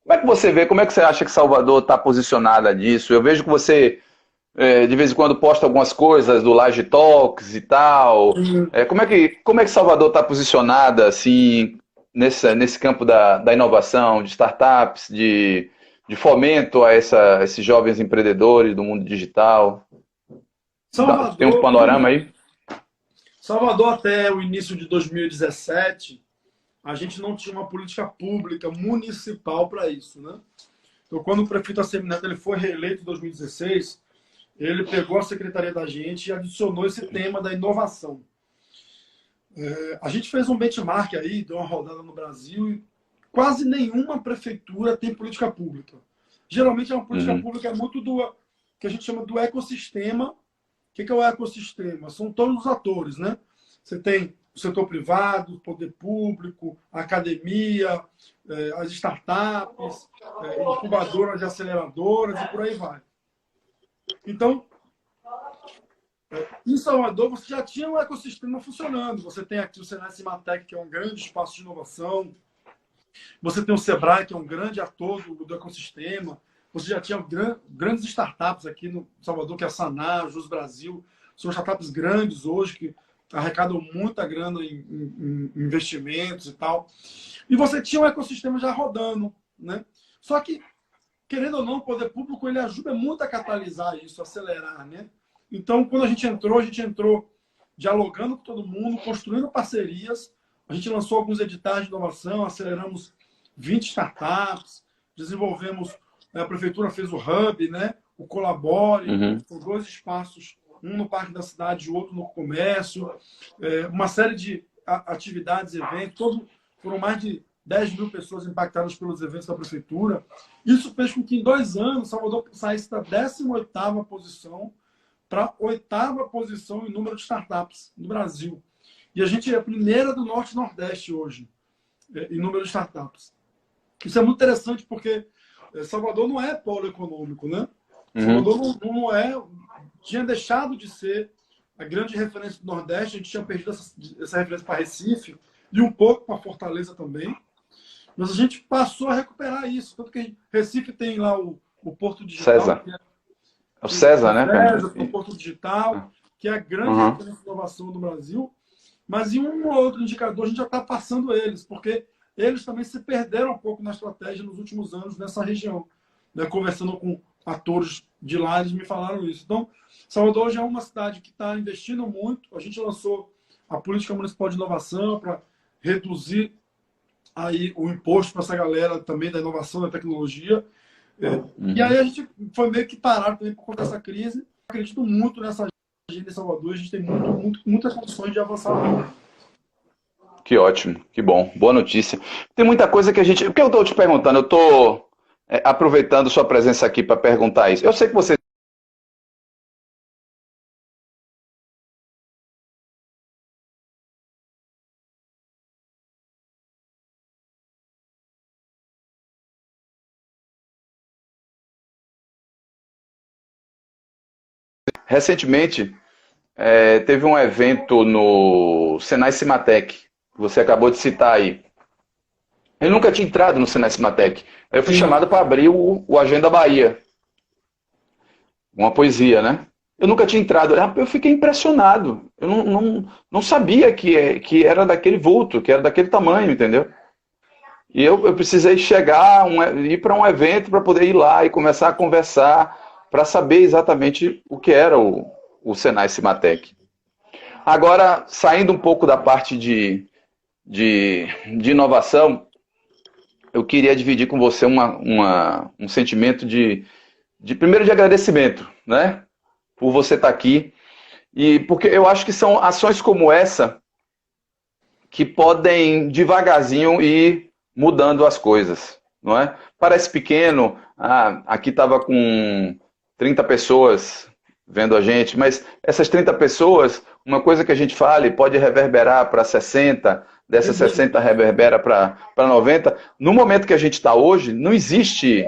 como é que você vê, como é que você acha que Salvador está posicionada disso? Eu vejo que você, de vez em quando, posta algumas coisas do Laje Talks e tal. Como é que Salvador está posicionada assim, nesse campo da inovação, de startups, de fomento a esses jovens empreendedores do mundo digital? Salvador, tem um panorama aí? Salvador, até o início de 2017, a gente não tinha uma política pública municipal para isso, né? Então, quando o prefeito Assemineto ele foi reeleito em 2016, ele pegou a secretaria da gente e adicionou esse tema da inovação. A gente fez um benchmark aí, deu uma rodada no Brasil, e quase nenhuma prefeitura tem política pública. Geralmente é uma política pública muito que a gente chama do ecossistema. O que é o ecossistema? São todos os atores, né? Você tem o setor privado, o poder público, a academia, as startups, incubadoras e aceleradoras e por aí vai. Então, em Salvador, você já tinha um ecossistema funcionando. Você tem aqui o Senai Cimatec, que é um grande espaço de inovação. Você tem o Sebrae, que é um grande ator do ecossistema. Você já tinha grandes startups aqui no Salvador, que é a Sanar, Jus Brasil. São startups grandes hoje, que arrecadam muita grana em investimentos e tal. E você tinha um ecossistema já rodando, né? Só que, querendo ou não, o poder público ele ajuda muito a catalisar isso, a acelerar, né? Então, quando a gente entrou dialogando com todo mundo, construindo parcerias. A gente lançou alguns editais de inovação, aceleramos 20 startups, desenvolvemos... A prefeitura fez o Hub, né? O Colabore, com 2 espaços, um no Parque da Cidade e outro no comércio. Uma série de atividades, eventos. Foram mais de 10 mil pessoas impactadas pelos eventos da prefeitura. Isso fez com que em 2 anos Salvador saísse da 18ª posição para a 8ª posição em número de startups no Brasil. E a gente é a primeira do Norte e Nordeste hoje, em número de startups. Isso é muito interessante porque Salvador não é polo econômico, né? Salvador tinha deixado de ser a grande referência do Nordeste, a gente tinha perdido essa referência para Recife e um pouco para Fortaleza também. Mas a gente passou a recuperar isso. Tanto que Recife tem lá o Porto Digital. César. O César, né? César, o Porto Digital, que é a grande referência de inovação do Brasil. Mas em um ou outro indicador a gente já está passando eles, porque eles também se perderam um pouco na estratégia nos últimos anos nessa região. Né? Conversando com atores de lá, eles me falaram isso. Então, Salvador hoje é uma cidade que está investindo muito. A gente lançou a Política Municipal de Inovação para reduzir aí o imposto para essa galera também da inovação, da tecnologia. E aí a gente foi meio que parado também por conta dessa crise. Acredito muito nessa agenda em Salvador. A gente tem muitas condições de avançar muito. Que ótimo, que bom. Boa notícia. Tem muita coisa que a gente... O que eu estou te perguntando? Eu estou aproveitando sua presença aqui para perguntar isso. Eu sei que você... Recentemente, teve um evento no Senai Cimatec, que você acabou de citar aí. Eu nunca tinha entrado no Senai Cimatec. Eu fui chamado para abrir o Agenda Bahia. Uma poesia, né? Eu nunca tinha entrado. Eu fiquei impressionado. Eu não sabia que era daquele vulto, que era daquele tamanho, entendeu? E eu precisei ir para um evento para poder ir lá e começar a conversar, para saber exatamente o que era o Senai Cimatec. Agora, saindo um pouco da parte de inovação, eu queria dividir com você um sentimento primeiro de agradecimento, né? Por você estar aqui. E porque eu acho que são ações como essa que podem devagarzinho ir mudando as coisas, não é? Parece pequeno, aqui estava com 30 pessoas vendo a gente, mas essas 30 pessoas, uma coisa que a gente fale pode reverberar para 60, dessas 60 reverbera para 90. No momento que a gente está hoje, não existe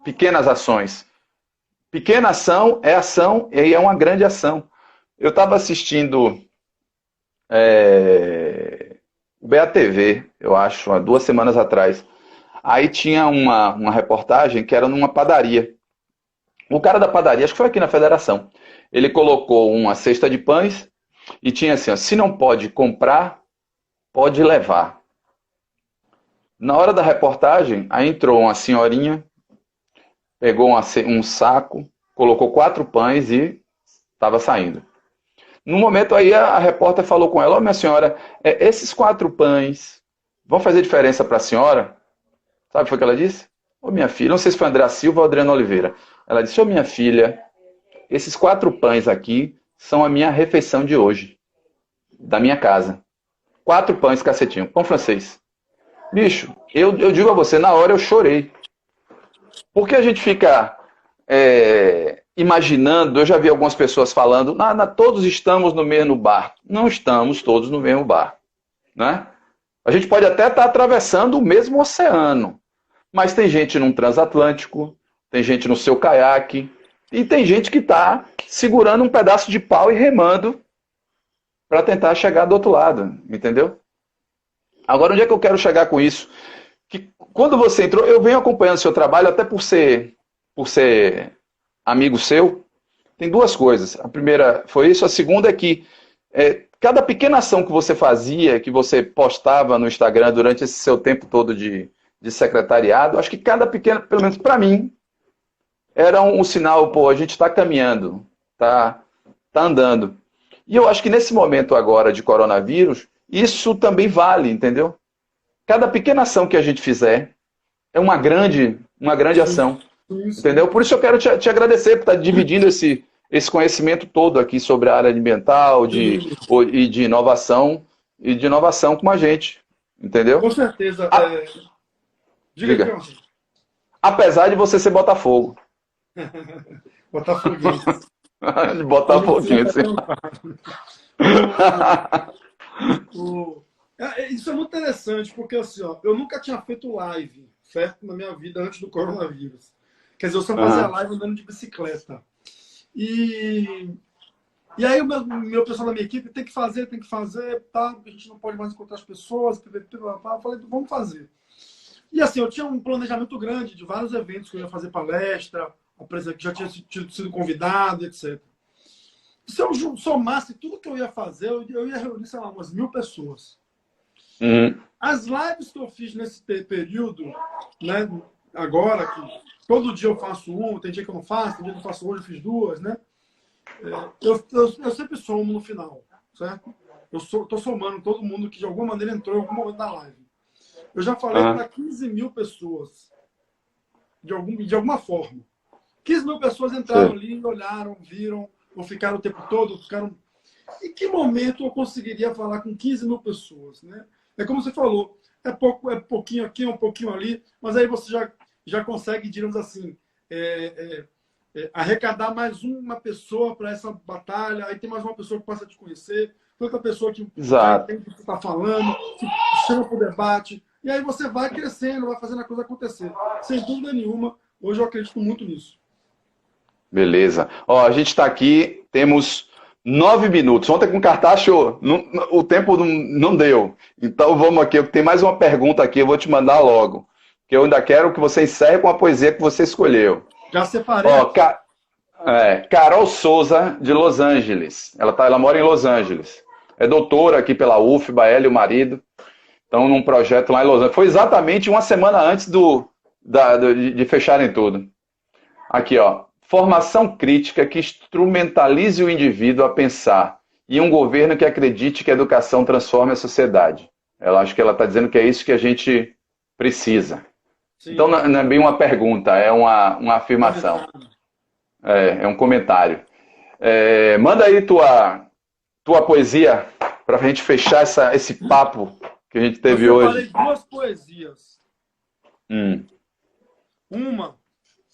pequenas ações. Pequena ação e é uma grande ação. Eu estava assistindo o BATV, eu acho, há 2 semanas atrás. Aí tinha uma reportagem que era numa padaria. O cara da padaria, acho que foi aqui na Federação, ele colocou uma cesta de pães e tinha assim, ó, se não pode comprar, pode levar. Na hora da reportagem, aí entrou uma senhorinha, pegou um saco, colocou 4 pães e estava saindo. No momento aí a repórter falou com ela, minha senhora, esses 4 pães vão fazer diferença para a senhora? Sabe o que foi que ela disse? Minha filha, não sei se foi André Silva ou Adriana Oliveira. Ela disse, minha filha, esses 4 pães aqui são a minha refeição de hoje, da minha casa. 4 pães, cacetinho, pão francês. Bicho, eu digo a você, na hora eu chorei. Porque a gente fica imaginando, eu já vi algumas pessoas falando, todos estamos no mesmo bar. Não estamos todos no mesmo bar, né? A gente pode até estar atravessando o mesmo oceano, mas tem gente num transatlântico, tem gente no seu caiaque, e tem gente que está segurando um pedaço de pau e remando para tentar chegar do outro lado, entendeu? Agora, onde é que eu quero chegar com isso? Que quando você entrou, eu venho acompanhando o seu trabalho, até por ser amigo seu, tem 2 coisas. A primeira foi isso, a segunda é que cada pequena ação que você fazia, que você postava no Instagram durante esse seu tempo todo de secretariado, acho que cada pequena, pelo menos para mim, era um sinal, a gente está caminhando, tá andando. E eu acho que nesse momento agora de coronavírus, isso também vale, entendeu? Cada pequena ação que a gente fizer é uma grande ação, entendeu? Por isso eu quero te agradecer por estar dividindo esse conhecimento todo aqui sobre a área ambiental e de inovação com a gente, Entendeu? Com certeza. A- Diga aí, Diga. João. Apesar de você ser Botafogo. Botafoguense. De Eu não sei Botafoguinho, até assim. perguntar. Isso é muito interessante, porque assim, ó, eu nunca tinha feito live, certo? Na minha vida, antes do coronavírus. Quer dizer, eu só fazia Aham. live andando de bicicleta. E, e aí o meu pessoal da minha equipe tem que fazer, tá? A gente não pode mais encontrar as pessoas. Eu falei, vamos fazer. E assim, eu tinha um planejamento grande de vários eventos que eu ia fazer palestra, que já tinha sido convidado, etc. Se eu somasse tudo que eu ia fazer, eu ia reunir, sei lá, umas 1000 pessoas. Uhum. As lives que eu fiz nesse período, né, agora, que todo dia eu faço uma, tem dia que eu não faço, tem dia que eu faço hoje, eu fiz duas, né? Eu sempre somo no final, certo? Tô somando todo mundo que de alguma maneira entrou em algum momento da live. Eu já falei Aham. para 15 mil pessoas, de alguma forma. 15 mil pessoas entraram Sei. ali, olharam, viram, ou ficaram o tempo todo, ficaram. Em que momento eu conseguiria falar com 15 mil pessoas, né? É como você falou, é pouquinho aqui, um pouquinho ali, mas aí você já consegue, digamos assim, arrecadar mais uma pessoa para essa batalha, aí tem mais uma pessoa que passa a te conhecer, outra pessoa que já Exato. entende o que você está falando, que chama para o debate, e aí você vai crescendo, vai fazendo a coisa acontecer. Sem dúvida nenhuma, hoje eu acredito muito nisso. Beleza. Ó, a gente está aqui, temos 9 minutos. Ontem com cartaz, show. O tempo não deu. Então vamos aqui. Tem mais uma pergunta aqui, eu vou te mandar logo. Que eu ainda quero que você encerre com a poesia que você escolheu. Já separei Ó, aqui. Carol Souza, de Los Angeles. Ela mora em Los Angeles. É doutora aqui pela UFBA, ela e o marido. Estão num projeto lá em Los Angeles. Foi exatamente uma semana antes de fecharem tudo. Aqui, ó. Formação crítica que instrumentalize o indivíduo a pensar e um governo que acredite que a educação transforme a sociedade. Ela acho que ela está dizendo que é isso que a gente precisa. Sim. Então não é bem uma pergunta, é uma afirmação. É um comentário. Manda aí tua poesia para a gente fechar esse papo que a gente teve hoje. Eu separei duas poesias. Uma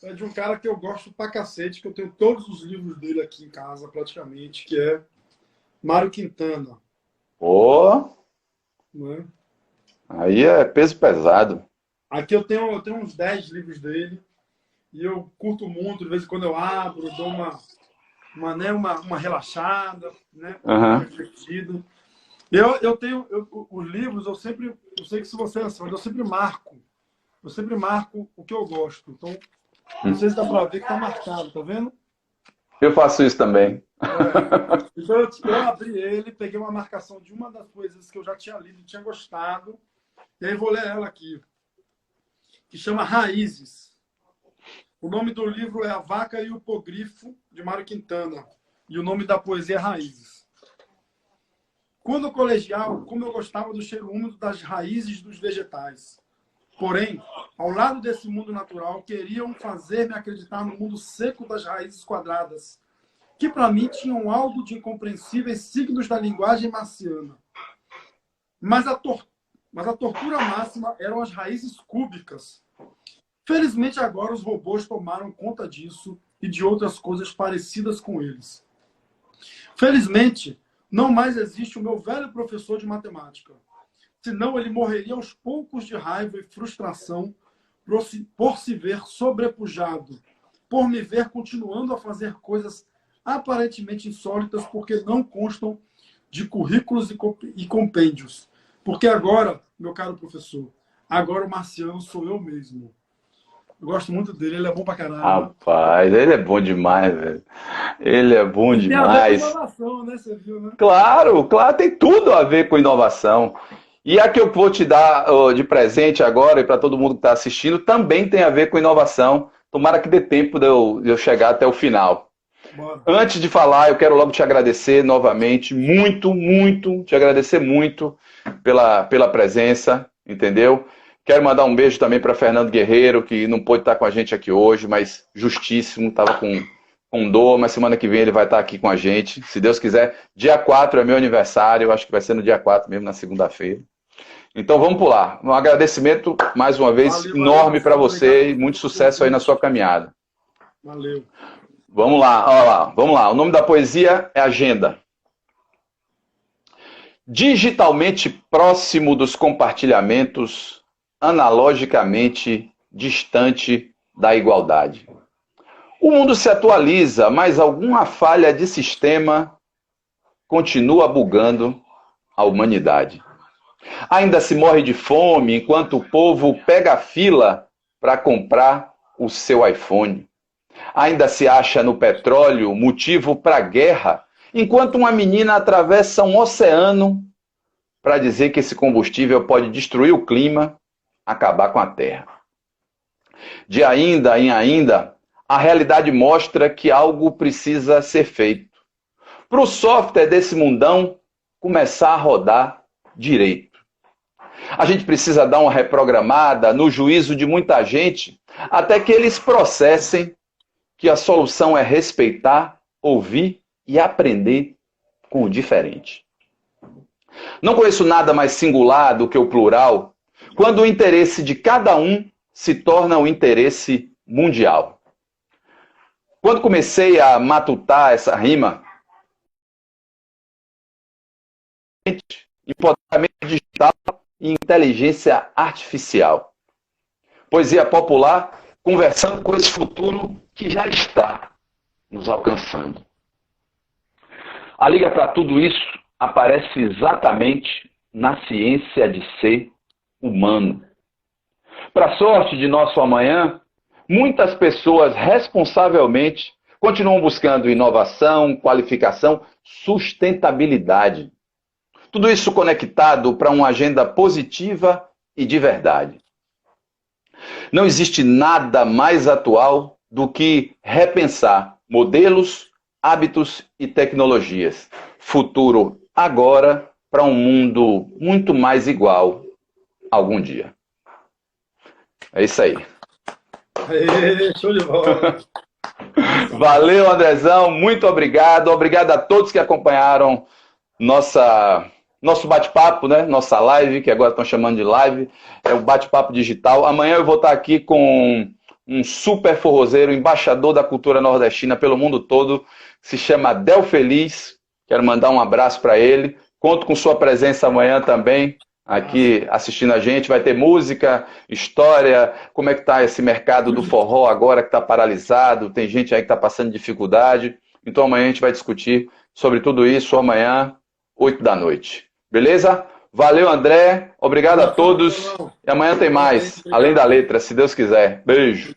é de um cara que eu gosto pra cacete, que eu tenho todos os livros dele aqui em casa, praticamente, que é Mário Quintana. Né? Aí é peso pesado. Aqui eu tenho uns 10 livros dele, e eu curto muito, de vez em quando eu abro, dou uma relaxada, né? Uma refletida. Eu tenho os livros, eu sei que se você é assim, mas eu sempre marco o que eu gosto. Então, não sei se dá para ver que tá marcado, tá vendo? Eu faço isso também. Então eu abri ele, peguei uma marcação de uma das coisas que eu já tinha lido e tinha gostado, e aí vou ler ela aqui, que chama Raízes. O nome do livro é A Vaca e o Hipogrifo, de Mário Quintana, e o nome da poesia é Raízes. Quando colegial, como eu gostava do cheiro úmido das raízes dos vegetais. Porém, ao lado desse mundo natural, queriam fazer-me acreditar no mundo seco das raízes quadradas, que para mim tinham algo de incompreensíveis signos da linguagem marciana. Mas a tortura máxima eram as raízes cúbicas. Felizmente agora os robôs tomaram conta disso e de outras coisas parecidas com eles. Felizmente, não mais existe o meu velho professor de matemática. Senão ele morreria aos poucos de raiva e frustração por se ver sobrepujado, por me ver continuando a fazer coisas aparentemente insólitas porque não constam de currículos e compêndios. Porque agora, meu caro professor, agora o marciano sou eu mesmo. Eu gosto muito dele, ele é bom pra caralho. Rapaz, ele é bom demais, velho. Ele é bom demais. Tem a ver com inovação, né? Você viu, né? Claro, tem tudo a ver com inovação. E a que eu vou te dar de presente agora, e para todo mundo que está assistindo, também tem a ver com inovação. Tomara que dê tempo de eu chegar até o final. Bora. Antes de falar, eu quero logo te agradecer novamente, te agradecer muito pela presença, entendeu? Quero mandar um beijo também para Fernando Guerreiro, que não pôde estar com a gente aqui hoje, mas justíssimo, estava com dor, mas semana que vem ele vai estar aqui com a gente, se Deus quiser. Dia 4 é meu aniversário, eu acho que vai ser no dia 4 mesmo, na segunda-feira. Então vamos pular. Um agradecimento mais uma vez enorme para você e muito sucesso aí na sua caminhada. Valeu. Vamos lá, olha lá, vamos lá. O nome da poesia é Agenda. Digitalmente próximo dos compartilhamentos, analogicamente distante da igualdade. O mundo se atualiza, mas alguma falha de sistema continua bugando a humanidade. Ainda se morre de fome enquanto o povo pega a fila para comprar o seu iPhone. Ainda se acha no petróleo motivo para guerra, enquanto uma menina atravessa um oceano para dizer que esse combustível pode destruir o clima, acabar com a Terra. De ainda em ainda, a realidade mostra que algo precisa ser feito. Para o software desse mundão começar a rodar direito. A gente precisa dar uma reprogramada no juízo de muita gente, até que eles processem que a solução é respeitar, ouvir e aprender com o diferente. Não conheço nada mais singular do que o plural, quando o interesse de cada um se torna o interesse mundial. Quando comecei a matutar essa rima, empoderamento digital e inteligência artificial. Poesia popular, conversando com esse futuro que já está nos alcançando. A liga para tudo isso aparece exatamente na ciência de ser humano. Para sorte de nosso amanhã, muitas pessoas responsavelmente continuam buscando inovação, qualificação, sustentabilidade. Tudo isso conectado para uma agenda positiva e de verdade. Não existe nada mais atual do que repensar modelos, hábitos e tecnologias. Futuro agora para um mundo muito mais igual algum dia. É isso aí. Aê, show de bola. Valeu, Andrezão. Muito obrigado. Obrigado a todos que acompanharam nosso bate-papo, né? Nossa live, que agora estão chamando de live. É o bate-papo digital. Amanhã eu vou estar aqui com um super forrozeiro, embaixador da cultura nordestina pelo mundo todo, se chama Del Feliz. Quero mandar um abraço para ele. Conto com sua presença amanhã também, aqui assistindo a gente. Vai ter música, história, como é que está esse mercado do forró agora que está paralisado, tem gente aí que está passando dificuldade. Então amanhã a gente vai discutir sobre tudo isso, amanhã, 8 da noite. Beleza? Valeu, André. Obrigado a todos. E amanhã tem mais, além da letra, se Deus quiser. Beijo.